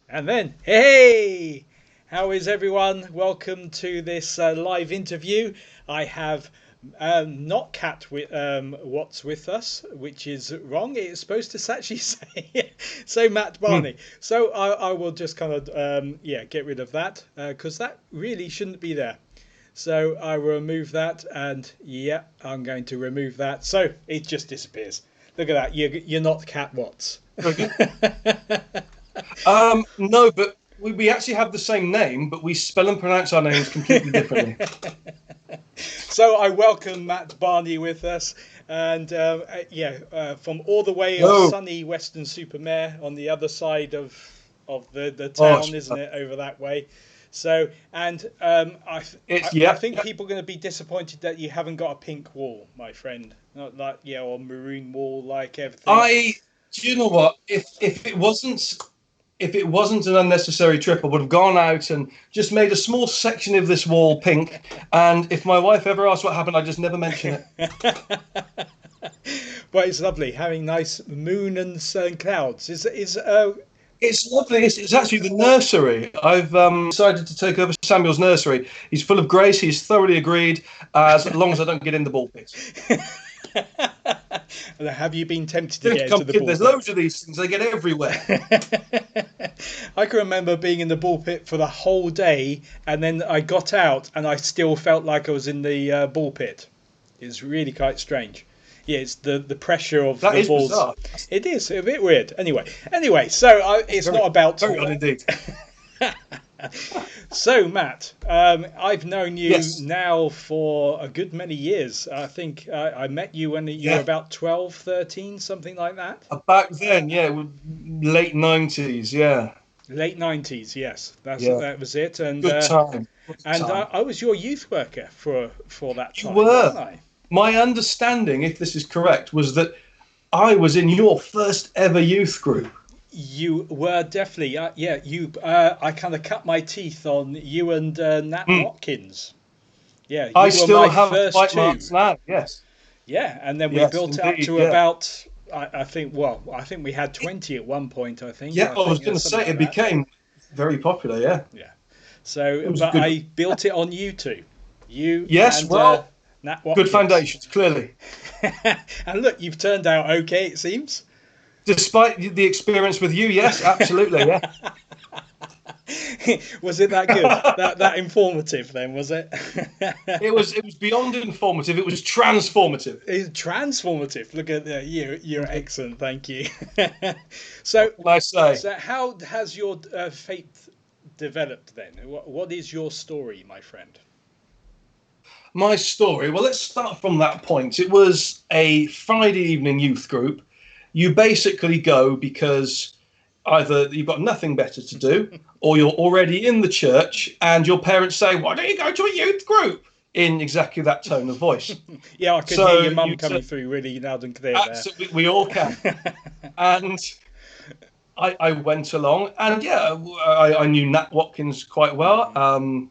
And then, hey, how is everyone? Welcome to this live interview. I have not Cat with what's with us, which is wrong. It's supposed to actually say Matt Hmm. Barney. So I will just kind of get rid of that because that really shouldn't be there. So I will remove that, and yeah, I'm going to remove that. So it just disappears. Look at that. You're not Cat Watts. Very good. No, but we actually have the same name, but we spell and pronounce our names completely differently. So I welcome Matt Barney with us, and from all the way of Oh, sunny Western Supermare on the other side of the oh, town, isn't it, over that way? So, and it's I yeah, think yeah. people are going to be disappointed that you haven't got a pink wall, my friend. Not like or maroon wall like everything. Do you know what? If it wasn't an unnecessary trip, I would have gone out and just made a small section of this wall pink. And if my wife ever asks what happened, I just never mention it. But it's lovely having nice moon and sun clouds. Is It's lovely. It's actually the nursery. I've decided to take over Samuel's nursery. He's full of grace. He's thoroughly agreed, as long as I don't get in the ball pit. Have you been tempted to Don't get come into the kid. ball There's pit? loads of these things. They get everywhere. I can remember being in the ball pit for the whole day, and then I got out, and I still felt like I was in the ball pit. It's really quite strange. Yeah, it's the pressure of That the is balls. bizarre. That's It is a bit weird. Anyway, so it's very, not about. very odd indeed. So, Matt, I've known you Yes. now for a good many years. I think I met you when you were Yeah. about 12, 13, something like that. Back then, yeah, late 90s. Yeah. Late 90s, yes, Yeah. that was it. And Good time. Good time. I was your youth worker for that You time, wasn't were. I? My understanding, if this is correct, was that I was in your first ever youth group. You were definitely, yeah. You, I kind of cut my teeth on you and Nat Hmm. Watkins. Yeah, I you were still my have first bite two. marks now. Yes. Yeah, and then we Yes, built it up indeed. to Yeah. about, I think, well, I think we had 20 at one point. Yeah, I I was think going to something say like it that. became very popular. Yeah. Yeah. It So, was a but good. I built it on you two, you Yes. and Well, Nat good Watkins. foundations, clearly. And look, you've turned out okay, it seems. Despite the experience with you, yes, absolutely. Yeah. Was it that good? That informative then, was it? It was beyond informative. It was transformative. It's transformative. Look at that. You're Indeed. excellent. Thank you. What so can I say? so how has your faith developed then? What is your story, my friend? My story. Well, let's start from that point. It was a Friday evening youth group. You basically go because either you've got nothing better to do, or you're already in the church, and your parents say, "Why don't you go to a youth group?" In exactly that tone of voice. Yeah, I can hear So your mum you coming through really loud and clear there. absolutely, we all can. And I went along, and yeah, I knew Nat Watkins quite well. Hmm.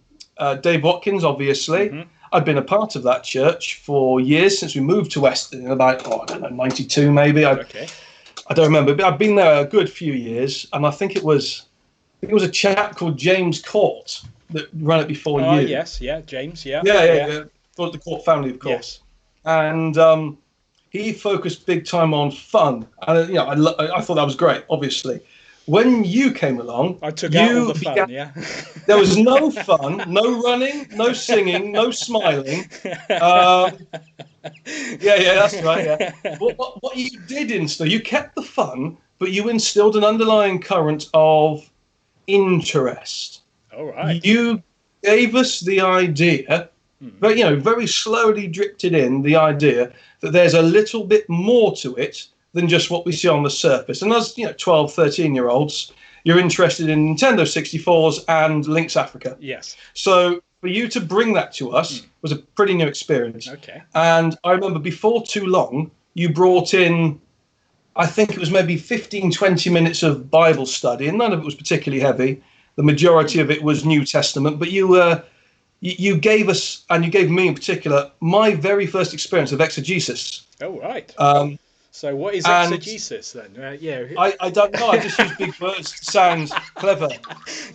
Dave Watkins, obviously. Hmm. I've been a part of that church for years since we moved to Weston in about, I don't know, 92 maybe. Okay. I don't remember, but I've been there a good few years, and I think it was a chap called James Court that ran it before Oh you. yes, yeah, James, yeah, Yeah, yeah, yeah, yeah. For the Court family, of course. yes. And he focused big time on fun, and I thought that was great. Obviously, when you came along, I took out all you the began. fun, yeah. There was no fun, no running, no singing, no smiling. Um, yeah, yeah, that's right. Yeah. What you did instill, you kept the fun, but you instilled an underlying current of interest. All right. You gave us the idea, Hmm. but very slowly drifted in the idea that there's a little bit more to it than just what we see on the surface. And as 12, 13 year olds, you're interested in Nintendo 64s and Link's Africa. Yes. So for you to bring that to us Hmm. was a pretty new experience. Okay. And I remember before too long, you brought in, I think it was maybe 15, 20 minutes of Bible study, and none of it was particularly heavy. The majority of it was New Testament, but you gave us, and you gave me in particular, my very first experience of exegesis. Oh right. Um, So what is And exegesis then? Yeah. I don't know. I just use big words to sound clever.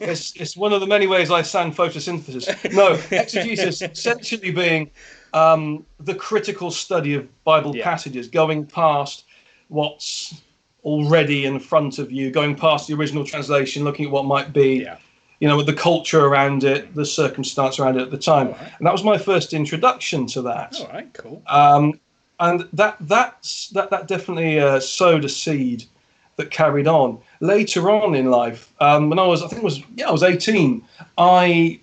It's one of the many ways I sound photosynthesis. No, exegesis essentially being the critical study of Bible Yeah. passages, going past what's already in front of you, going past the original translation, looking at what might be, Yeah. with the culture around it, the circumstance around it at the time. All right. And that was my first introduction to that. All right. Cool. And that definitely sowed a seed that carried on later on in life. When I was 18, I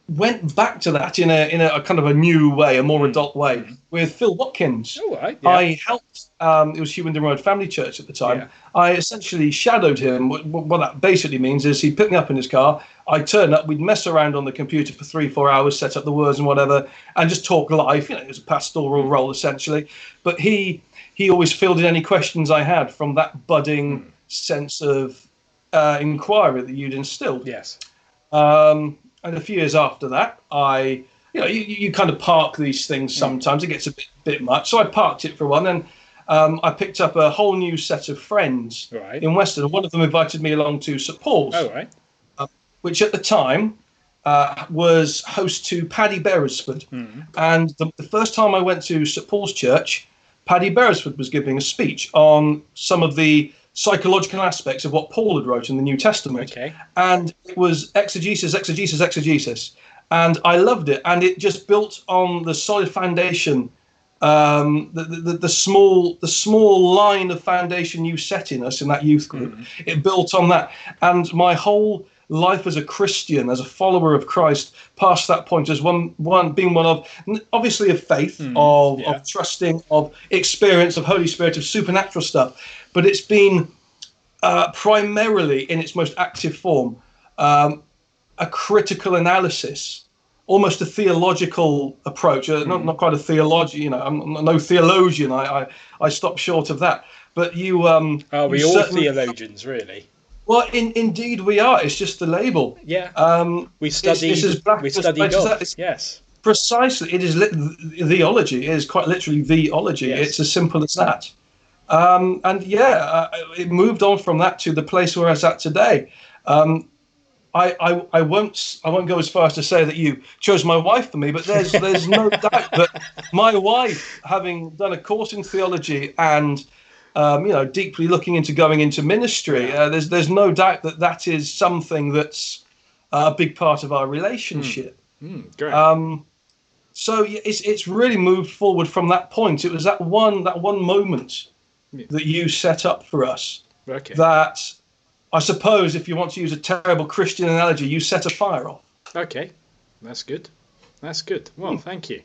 went back to that in a kind of a new way, a more adult way, with Phil Watkins. All right. Yeah. I helped. It was Hewenden Road Family Church at the time. Yeah. I essentially shadowed him. What that basically means is he picked me up in his car. I'd turn up. We'd mess around on the computer for 3-4 hours, set up the words and whatever, and just talk live. It was a pastoral role essentially. But he always fielded any questions I had from that budding sense of inquiry that you'd instilled. Yes. And a few years after that, you kind of park these things sometimes. It gets a bit much. So I parked it for one, and I picked up a whole new set of friends in Weston. One of them invited me along to St Paul's, which at the time was host to Paddy Beresford. And the first time I went to St Paul's Church, Paddy Beresford was giving a speech on some of the psychological aspects of what Paul had wrote in the New Testament. And it was exegesis. And I loved it. And it just built on the solid foundation, the small line of foundation you set in us in that youth group. It built on that. And my whole life as a Christian, as a follower of Christ, past that point as one of obviously of faith, of trusting, of experience, of Holy Spirit, of supernatural stuff. But it's been primarily in its most active form a critical analysis, almost a theological approach. Not quite a theologian. I'm no theologian. I stop short of that. But you are we all theologians, really? Well, indeed we are. It's just the label. Yeah. We study God. Yes. Precisely. It is theology. It is quite literally theology. Yes. It's as simple as that. It moved on from that to the place where it's at today. I won't go as far as to say that you chose my wife for me, but there's no doubt that my wife, having done a course in theology and deeply looking into going into ministry, there's no doubt that is something that's a big part of our relationship. Great. So it's really moved forward from that point. It was that one moment that you set up for us. That I suppose, if you want to use a terrible Christian analogy, you set a fire off. Okay, that's good. Well, thank you.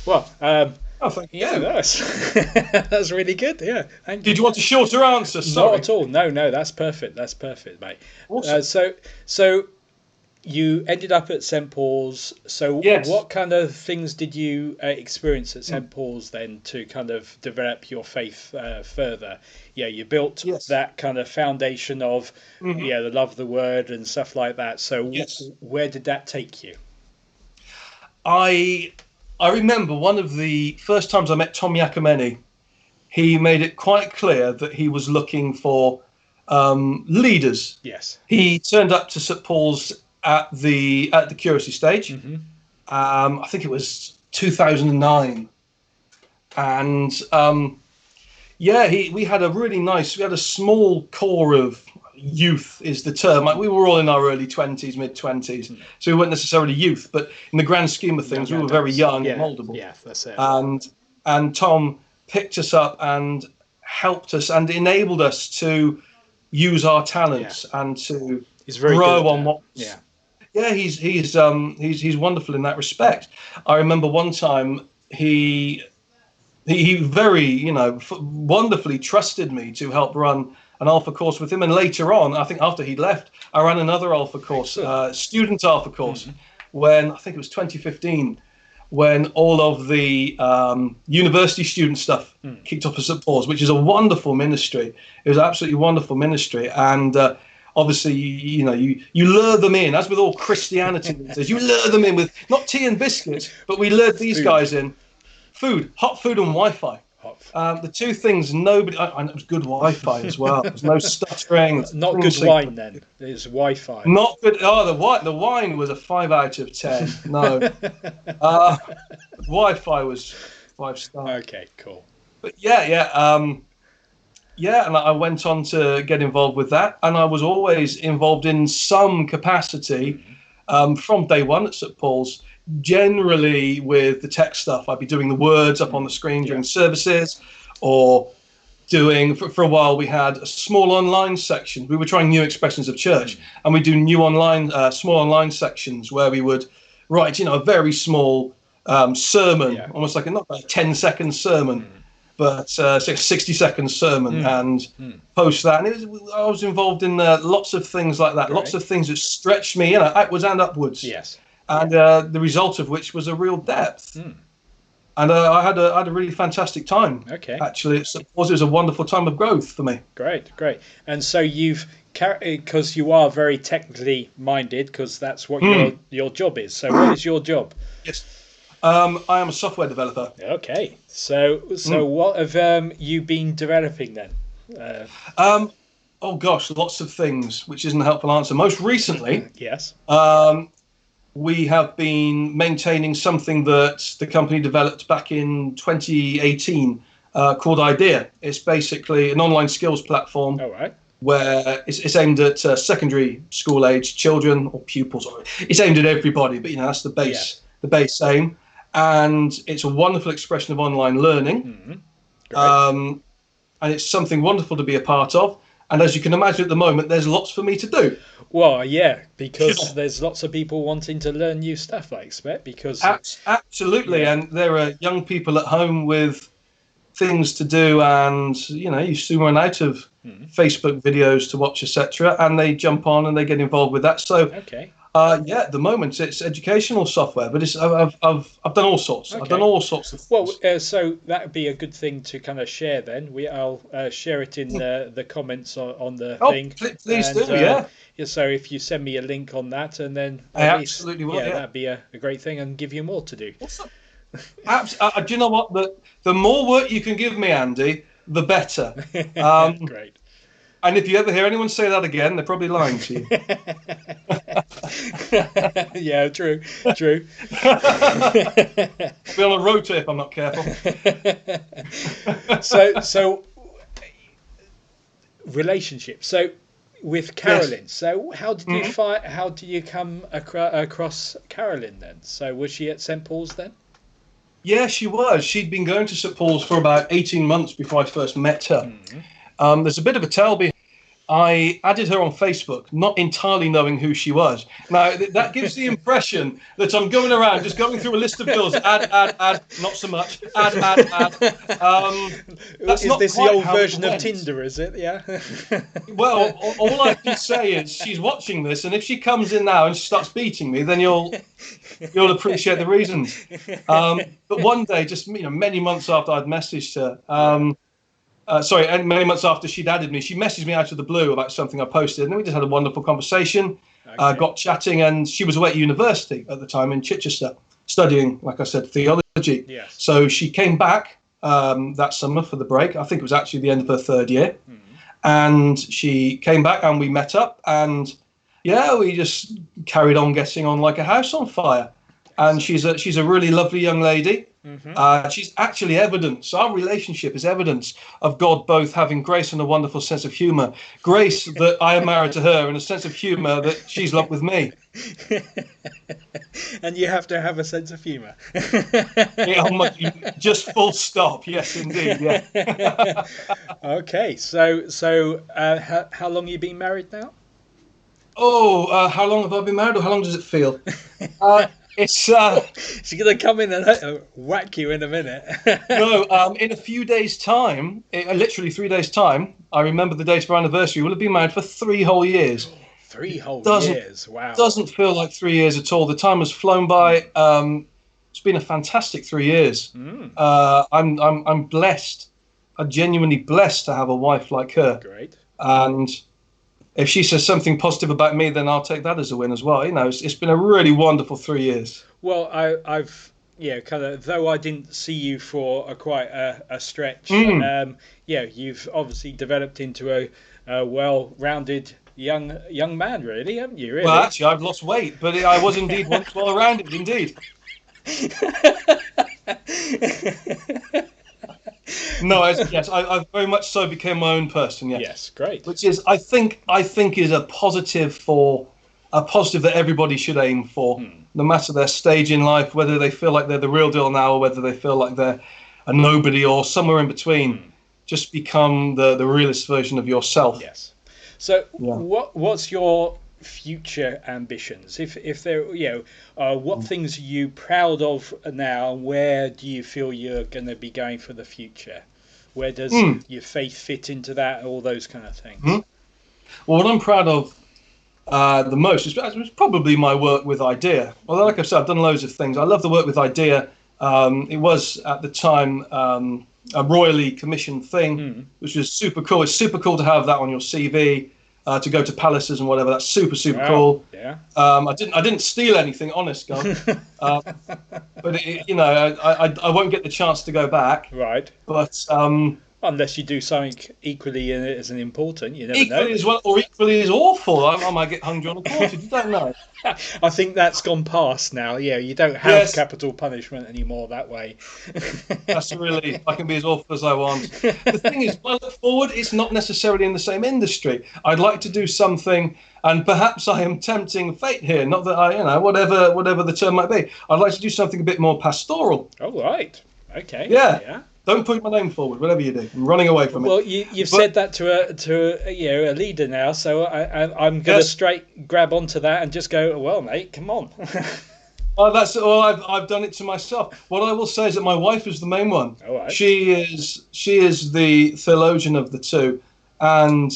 Well, thank you. Yeah, that's really good. Yeah, thank you. Did you want a shorter answer? Sorry. Not at all. No, that's perfect. That's perfect, mate. Awesome. So you ended up at St Paul's. So what kind of things did you experience at St Paul's then to kind of develop your faith further? Yeah, you built that kind of foundation of the love of the word and stuff like that. So where did that take you? I remember one of the first times I met Tom Yakameni. He made it quite clear that he was looking for leaders. Yes. He turned up to St Paul's at the curacy stage. I think it was 2009, and we had a small core of youth is the term. Like, we were all in our early 20s, mid 20s, so we weren't necessarily youth, but in the grand scheme of things, we were very young and moldable. Yeah, that's it. And Tom picked us up and helped us and enabled us to use our talents and to grow on what. Yeah, he's wonderful in that respect. I remember one time he very wonderfully trusted me to help run an alpha course with him, and later on, I think after he'd left, I ran another alpha course, student alpha course, when I think it was 2015, when all of the university student stuff kicked off at St Paul's, which is a wonderful ministry. It was absolutely wonderful ministry, and obviously, you lure them in, as with all Christianity. You lure them in with not tea and biscuits, but we lured these guys in. Hot food and Wi-Fi. The two things nobody. And it was good Wi-Fi as well. There's no stuttering. Not good wine then. It's Wi-Fi. Not good. Oh, the wine was a 5 out of 10. No, Wi-Fi was 5 star. Okay, cool. But yeah, and I went on to get involved with that, and I was always involved in some capacity from day one at St Paul's. Generally, with the tech stuff, I'd be doing the words up on the screen during services, or doing for a while. We had a small online section. We were trying new expressions of church, and we do new online, small online sections where we would write, a very small sermon, almost like not a 10-second sermon. But a 60-second sermon and post that. And I was involved in lots of things like that, lots of things that stretched me, outwards and upwards. Yes. And the result of which was a real depth. And I had a really fantastic time. Okay. Actually, it was a wonderful time of growth for me. Great. And so because you are very technically minded, because that's what your job is. So what is your job? Yes. I am a software developer. Okay. So what have you been developing then? Oh gosh, lots of things, which isn't a helpful answer. Most recently, yes. We have been maintaining something that the company developed back in 2018 called IDEA. It's basically an online skills platform. All right. Where it's aimed at secondary school age children or pupils. It's aimed at everybody, but that's the base aim. And it's a wonderful expression of online learning. And it's something wonderful to be a part of. And as you can imagine at the moment, there's lots for me to do. Well, yeah, because there's lots of people wanting to learn new stuff, I expect. Because absolutely. And there are young people at home with things to do, and you soon run out of Facebook videos to watch, etc. And they jump on and they get involved with that. So at the moment it's educational software, but I've done all sorts. I've done all sorts of things. Well, so that would be a good thing to kind of share then. I'll share it in the comments on the thing. Please do, yeah. So if you send me a link on that, and then I absolutely will. Yeah, that'd be a great thing, and give you more to do. Do you know what? The more work you can give me, Andy, the better. Great. And if you ever hear anyone say that again, they're probably lying to you. Yeah, true. I'll be on a road trip if I'm not careful. So relationships. So with Carolyn. Yes. So how did you find? How did you come across Carolyn then? So was she at St Paul's then? Yeah, she was. She'd been going to St Paul's for about 18 months before I first met her. There's a bit of a tale behind. I added her on Facebook, not entirely knowing who she was. Now, that gives the impression that I'm going around just going through a list of bills. Add, not so much. Add. Is this the old version of Tinder, is it? Yeah. Well, all I can say is she's watching this, and if she comes in now and she starts beating me, then you'll appreciate the reasons. But one day, just many months after I'd messaged her, and many months after she'd added me, she messaged me out of the blue about something I posted, and we just had a wonderful conversation, got chatting, and she was away at university at the time in Chichester, studying, like I said, theology. Yes. So she came back that summer for the break. I think it was actually the end of her third year. And she came back and we met up, and we just carried on getting on like a house on fire. And she's a really lovely young lady. She's actually evidence. Our relationship is evidence of God both having grace and a wonderful sense of humour. Grace that I am married to her, and a sense of humour that she's loved with me. And you have to have a sense of humour. Just full stop. Yes, indeed. Yeah. Okay. So how long have you been married now? How long have I been married, or how long does it feel? She's going to come in and whack you in a minute. No, in a few days' time, literally 3 days' time, I remember the date of our anniversary, we'll have been married for 3 whole years. 3 whole years, wow. Doesn't feel like 3 years at all. The time has flown by. It's been a fantastic 3 years. I'm blessed. I'm genuinely blessed to have a wife like her. Great. And if she says something positive about me, then I'll take that as a win as well. It's been a really wonderful 3 years. Well, I've yeah, kind of. Though I didn't see you for quite a stretch, Mm. yeah, you've obviously developed into a well-rounded young man, really, haven't you? Well, Really. actually, I've lost weight, but I was indeed once well rounded, indeed. No, yes, I very much so became my own person. Yes, Yes, great. which is I think is a positive that everybody should aim for, Hmm. no matter their stage in life, whether they feel like they're the real deal now or whether they feel like they're a nobody or somewhere in between. Hmm. Just become the realist version of yourself. Yes. So, Yeah. what's your future ambitions? If there, what things are you proud of now? Where do you feel you're going to be going for the future? Where does Mm. your faith fit into that? All those kind of things. Mhm. Well, what I'm proud of the most is probably my work with IDEA. Although, like I said, I've done loads of things. I love the work with IDEA. It was at the time a royally commissioned thing, Mm. which was super cool. It's super cool to have that on your CV, to go to palaces and whatever. That's super Wow. cool. Yeah. I didn't steal anything, honest God, uh, but I won't get the chance to go back. Right. But Unless you do something equally as an important, you never know. equally as well, or equally as awful, I might get hung, drawn, and quartered. You don't know. I think that's gone past now. Yeah, you don't have Yes, capital punishment anymore that way. that's a relief. I can be as awful as I want. The thing is, when I look forward, it's not necessarily in the same industry. I'd like to do something, and perhaps I am tempting fate here. Not that whatever the term might be. I'd like to do something a bit more pastoral. All right. Okay. Yeah. Yeah. Don't put my name forward, whatever you do. I'm running away from it. Well, you've But said that to a leader now, so I'm going to yes, straight grab onto that and just go, well, mate, come on. that's well, I've done it to myself. What I will say is that my wife is the main one. All right. She is the theologian of the two, and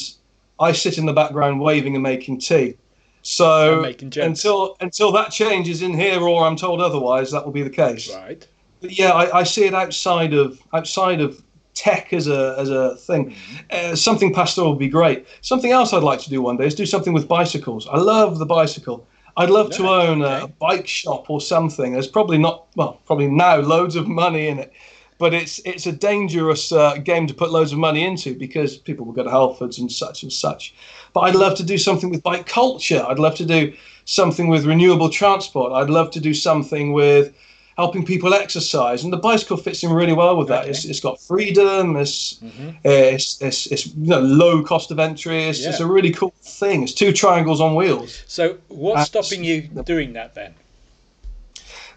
I sit in the background waving and making tea. I'm So making jokes. until that changes in here, or I'm told otherwise, that will be the case. Right. But yeah, I see it outside of tech as a thing. Mhm. Something pastoral would be great. Something else I'd like to do one day is do something with bicycles. I love the bicycle. I'd love to Right. own a Okay. bike shop or something. There's probably not, well, probably now loads of money in it, but it's a dangerous game to put loads of money into because people will go to Halfords and such and such. But I'd love to do something with bike culture. I'd love to do something with renewable transport. I'd love to do something with helping people exercise, and the bicycle fits in really well with that. Okay. It's got freedom. Hmm. It's low cost of entry. It's Yeah. a really cool thing. It's two triangles on wheels. So what's And stopping you doing that then?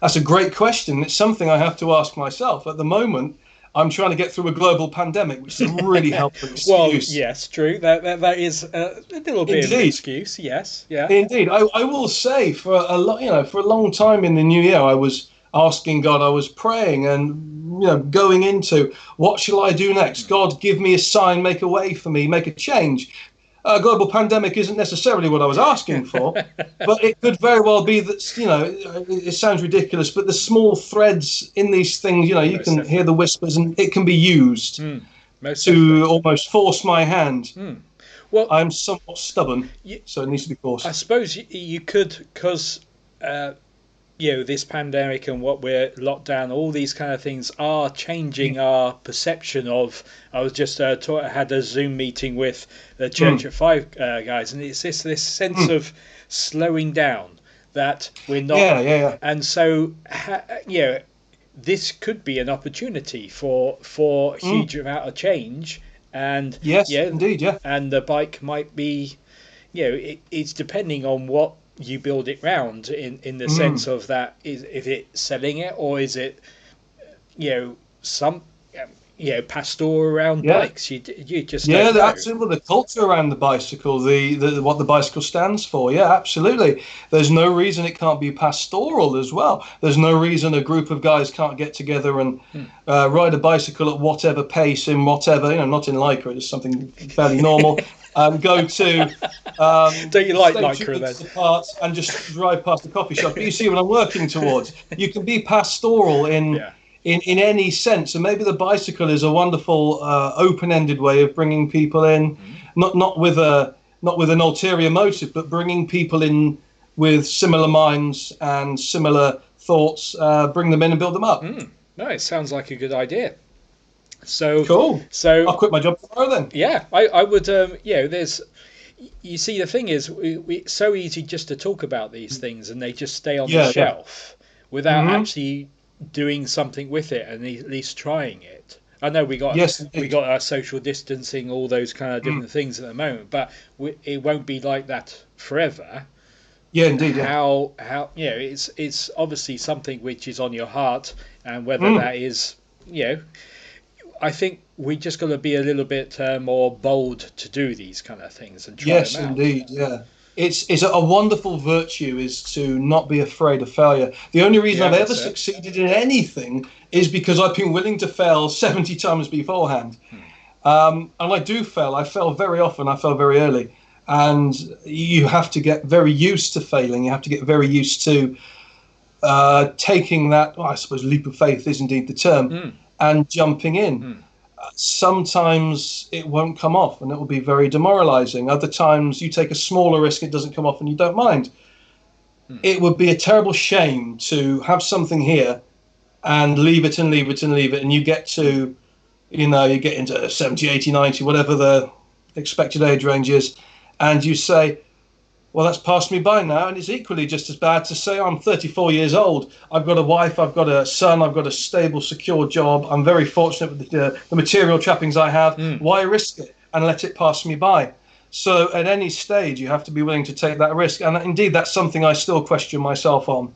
that's a great question. It's something I have to ask myself. At the moment, I'm trying to get through a global pandemic, which is a really helpful Well, excuse. yes, true. That is a little bit of an Indeed. excuse. Yes. Yeah. Indeed, I will say for a lot, for a long time in the new year, I was asking God, I was praying and going into what shall I do next? God, give me a sign, make a way for me, make a change. A global pandemic isn't necessarily what I was asking for, but it could very well be that it sounds ridiculous, but the small threads in these things, you Most can hear definitely. the whispers, and it can be used Most definitely. to almost force my hand. Well, I'm somewhat stubborn, you, so it needs to be I forced. suppose you could, because this pandemic and what we're locked down, all these kind of things are changing our perception of. I was just had a Zoom meeting with the Church Mm, at Five guys, and it's this sense mm. of slowing down that we're not, Yeah, yeah, yeah. and so this could be an opportunity for a Mm. huge amount of change, and Yes, indeed, yeah. and the bike might be, it's depending on what you build it round in the Mm. sense of that is it selling it, or is it some pastoral around Yeah. bikes, you just Yeah, don't know. absolutely. The culture around the bicycle, the what the bicycle stands for. Yeah, absolutely. There's no reason it can't be pastoral as well. There's no reason a group of guys can't get together and ride a bicycle at whatever pace in whatever, not in Lycra, just something fairly normal. Go to Don't you like stay 2 Lycra weeks then? apart and just drive past the coffee shop. But you see what I'm working towards. You can be pastoral in Yeah. in any sense, and maybe the bicycle is a wonderful open-ended way of bringing people in, not with an ulterior motive, but bringing people in with similar minds and similar thoughts, bring them in and build them up. No, it sounds like a good idea. So, Cool. so I'll quit my job tomorrow then. yeah, I would. There's. You see, the thing is, it's so easy just to talk about these things, and they just stay on the Yeah, yeah. shelf without actually doing something with it, and at least trying it. I know Yes, we indeed. got our social distancing, all those kind of different things at the moment, but it won't be like that forever. Yeah, indeed. Yeah. How it's obviously something which is on your heart, and whether that is, I think we just got to be a little bit more bold to do these kind of things and try Yes, them out. indeed. Yeah. It's a wonderful virtue is to not be afraid of failure. The only reason Yeah, I've ever that's it. succeeded in anything is because I've been willing to fail 70 times beforehand. And I do fail. I fail very often. I fail very early. And you have to get very used to failing. You have to get very used to taking that, I suppose, leap of faith is indeed the term, and jumping in. Sometimes it won't come off and it will be very demoralizing. Other times you take a smaller risk, it doesn't come off and you don't mind. It would be a terrible shame to have something here and leave it and leave it and leave it. And you get to, you get into 70, 80, 90, whatever the expected age range is. And you say, well, that's passed me by now. And it's equally just as bad to say I'm 34 years old. I've got a wife, I've got a son, I've got a stable, secure job. I'm very fortunate with the material trappings I have. Why risk it and let it pass me by? So at any stage, you have to be willing to take that risk. And indeed, that's something I still question myself on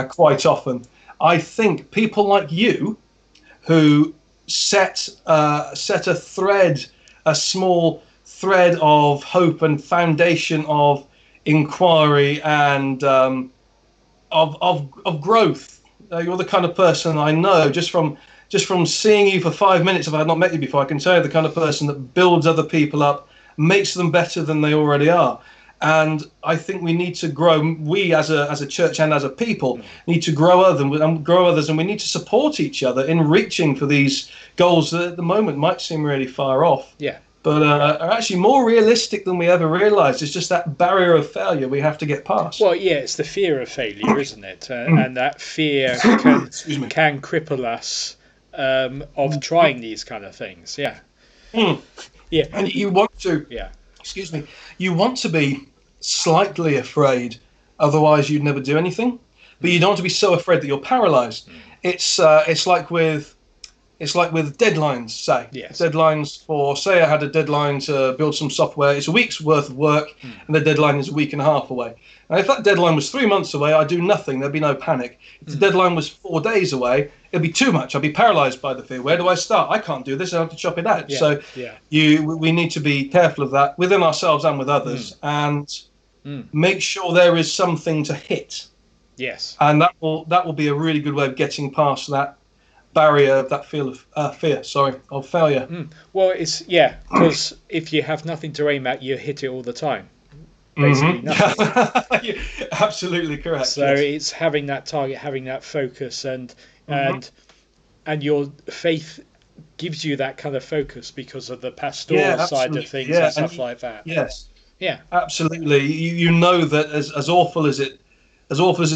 quite often. I think people like you who set a thread, a small thread of hope and foundation of inquiry and of growth. You're the kind of person I know just from seeing you for 5 minutes. If I had not met you before, I can tell you the kind of person that builds other people up, makes them better than they already are. And I think we need to grow. We as a church and as a people need to grow others, and we need to support each other in reaching for these goals that at the moment might seem really far off. Yeah. But are actually more realistic than we ever realised. It's just that barrier of failure we have to get past. Well, yeah, it's the fear of failure, isn't it? And that fear can Excuse me. can cripple us of trying these kind of things. Yeah. Yeah. And you want to, Yeah. excuse me, you want to be slightly afraid, otherwise you'd never do anything. But you don't want to be so afraid that you're paralysed. It's like with deadlines, say. Yes. Deadlines for, say I had a deadline to build some software. It's a week's worth of work, and the deadline is a week and a half away. And if that deadline was 3 months away, I'd do nothing. There'd be no panic. If the deadline was 4 days away, it'd be too much. I'd be paralysed by the fear. Where do I start? I can't do this. I have to chop it out. Yeah. So Yeah. we need to be careful of that within ourselves and with others, and make sure there is something to hit. Yes. And that will be a really good way of getting past that barrier, that fear of failure. Well, it's because if you have nothing to aim at, you hit it all the time. Basically nothing. You're absolutely correct. So yes. it's having that target, having that focus, and your faith gives you that kind of focus because of the pastoral side of things and stuff like that. Yes. Yeah. Absolutely. You know that as awful as it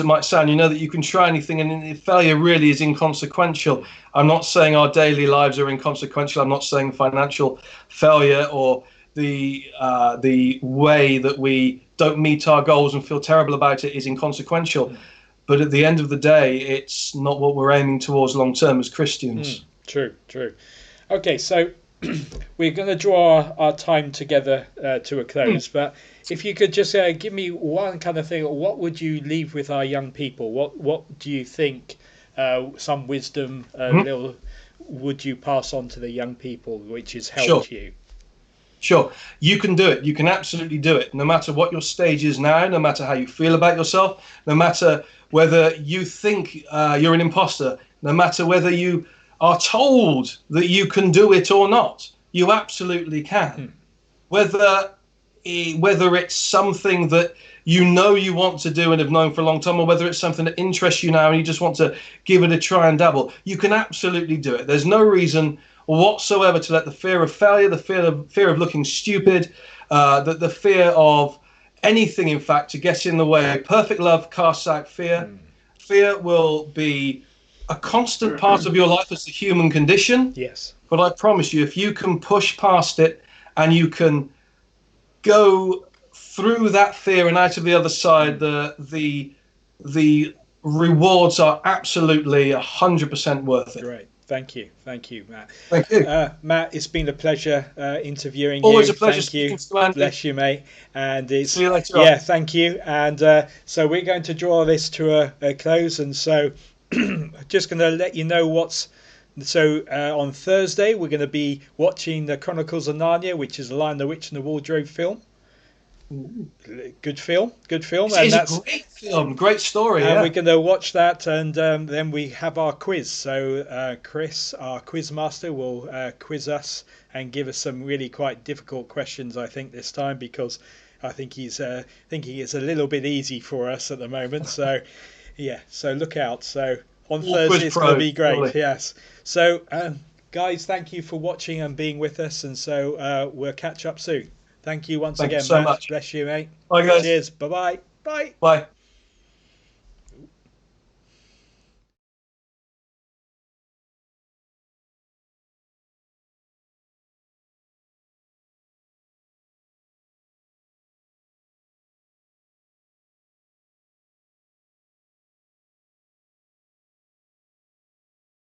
might sound, you know that you can try anything, and failure really is inconsequential. I'm not saying our daily lives are inconsequential. I'm not saying financial failure or the way that we don't meet our goals and feel terrible about it is inconsequential. But at the end of the day, it's not what we're aiming towards long term as Christians. True. Okay, so we're going to draw our time together to a close, but if you could just give me one kind of thing, what would you leave with our young people? What do you think, some wisdom, little, would you pass on to the young people, which has helped you? Sure, you can do it. You can absolutely do it. No matter what your stage is now, no matter how you feel about yourself, no matter whether you think you're an imposter, no matter whether you are told that you can do it or not, you absolutely can. Whether it's something that you know you want to do and have known for a long time, or whether it's something that interests you now and you just want to give it a try and dabble, you can absolutely do it. There's no reason whatsoever to let the fear of failure, the fear of looking stupid, the fear of anything, in fact, to get in the way. Perfect love casts out fear. fear will be a constant part of your life as the human condition. Yes. But I promise you, if you can push past it and you can go through that fear and out of the other side, the rewards are absolutely 100% worth it. Great. Thank you, Matt. Thank you. Matt, it's been a pleasure interviewing Always you. a pleasure Thank you. speaking to you, Andy. Bless you, mate. And it's See you later yeah, on. thank you. And so we're going to draw this to a close, and so just going to let you know what's. So on Thursday we're going to be watching the Chronicles of Narnia, which is the Lion, the Witch, and the Wardrobe film. Good film, and It's a that's. great film, great story. And we're Yeah. going to watch that, and then we have our quiz. So Chris, our quiz master, will quiz us and give us some really quite difficult questions. I think this time because I think he's thinking it's a little bit easy for us at the moment. So yeah, so look out. So on All Thursday quiz it's going to pros, be great. surely. Yes. So guys, thank you for watching and being with us, and so we'll catch up soon. Thank you once Thank you again, so Matt. much. Bless you, mate. Bye, guys. Cheers. Bye-bye. Bye. Bye.